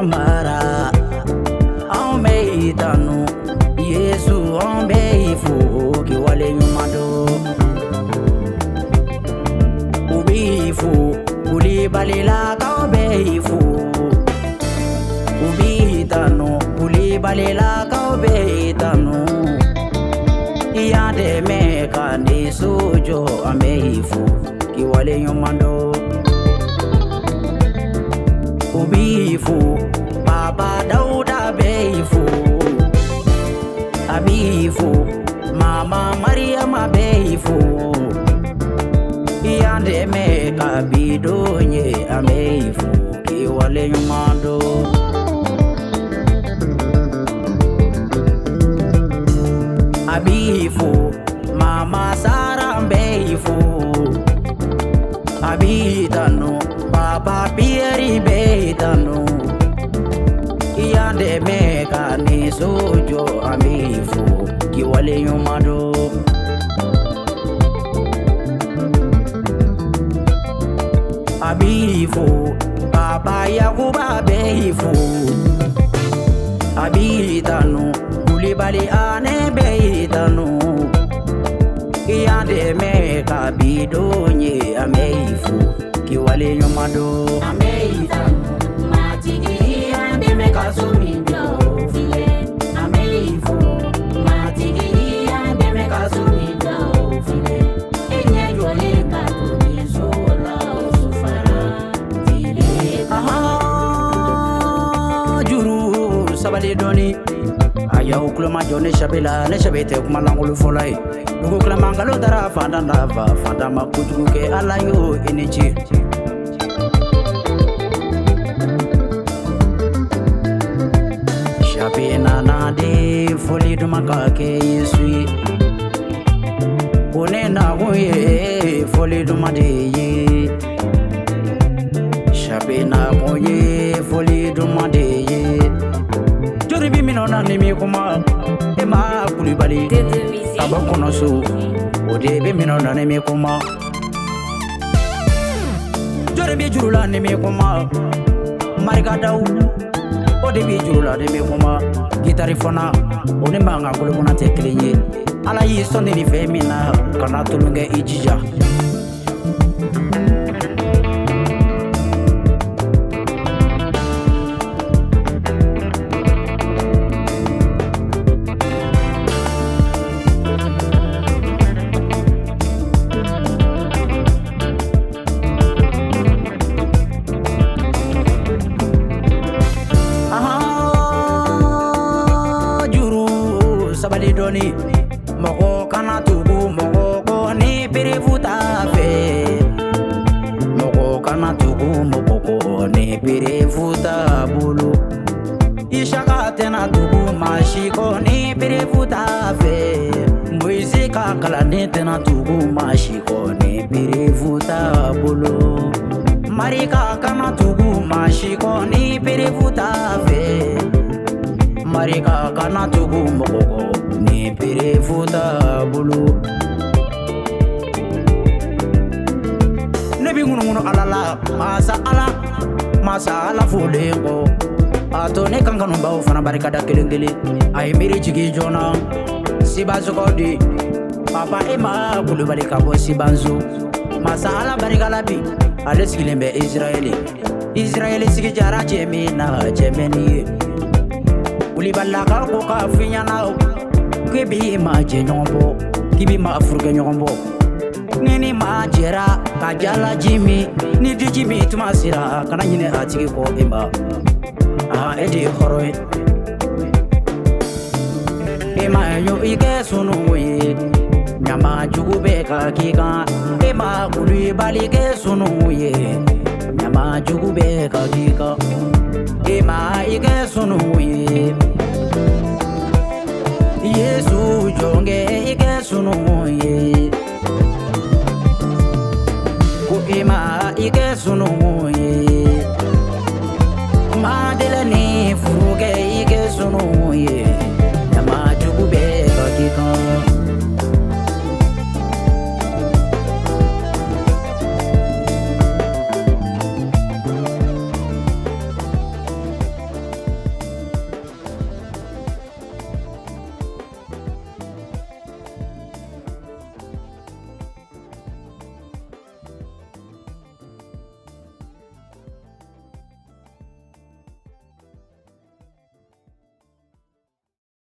mara Ame tanu Yesu ambe ifu Kiwale nyumado Ubifu Kulibalila kaube ifu Ubitanu Kulibalila kaube tanu Iyande meka ni sujo ambe ifu Kiwale nyumado Ubifu Baba Dauda beifu Abifu Mama Mariama beifu Iyande meka bidonye ameifu Kiwale nyumando Abifu Mama Sara beifu Abitanu Baba Pieri beitanu Iyande meka ni sojo amifu Kiwale nyumado Abifu Baba Yakuba beifu Abitanu Kulibali ane beitanu Iyande meka bidonye ameifu Kiwale nyumado Amazing, matigi ande meka sumido file. Amazing, matigi ande meka sumido file. Enye jole katuni sola sufara file. Juru sabali doni Aya ukloma jone shabila ne shabete kuma langulu folai Dugu klama ngalo dara fanda ndava fanda makutugu ke alayo inichi Shabina nade foli dumaka ke yesui One na huye foli dumade ye Shabina moye foli dumade ye Jori bi minona nimi kuma Ema Kulibali Abakono so Ode bi minona nimi kuma Jori bi jurula nimi kuma Marika daw Ode bi jurula nimi kuma Gitari fona One manga kulukuna tekelenye Ala yi sonde ni femina Kana tulunge ijija Sabali doni Moko kana tugu moko koni pirefuta fe Moko kana tugu moko koni pirefuta bulu Ishaka tena tugu mashi koni pirefuta fe Muizika kalani tena tugu mashi koni pirefuta bulu Marika kana tugu mashi koni pirefuta fe Marika kana tugu moko ni pirefuta bulu Nebi ngunu alala masa ala fulengo Ato ne kankanu bawo fana barika da kelengele Ay miri jigi jona Sibanzo kodi Papa ema Kulibali kabo Sibanzo Masa ala barika labi Ale sigilembe Israeli sigi jara jemi na jemeni Kulibali kako ka finyana Kibi ma je nyombo Kibi ma afurke nyombo Nini ma jera Kajala jimi Ni di jimi tumasira Kana nyine atiki ko imba Edi horoy Ema yo ike sunu ye Nyama jugu beka kika Ema Kulibali ke sunu ye Nyama jugu beka kika Ema ike sunu ye Yesu jonge ike sunu ye Ku ema ike sunu ye Madele ni furuge ike sunu ye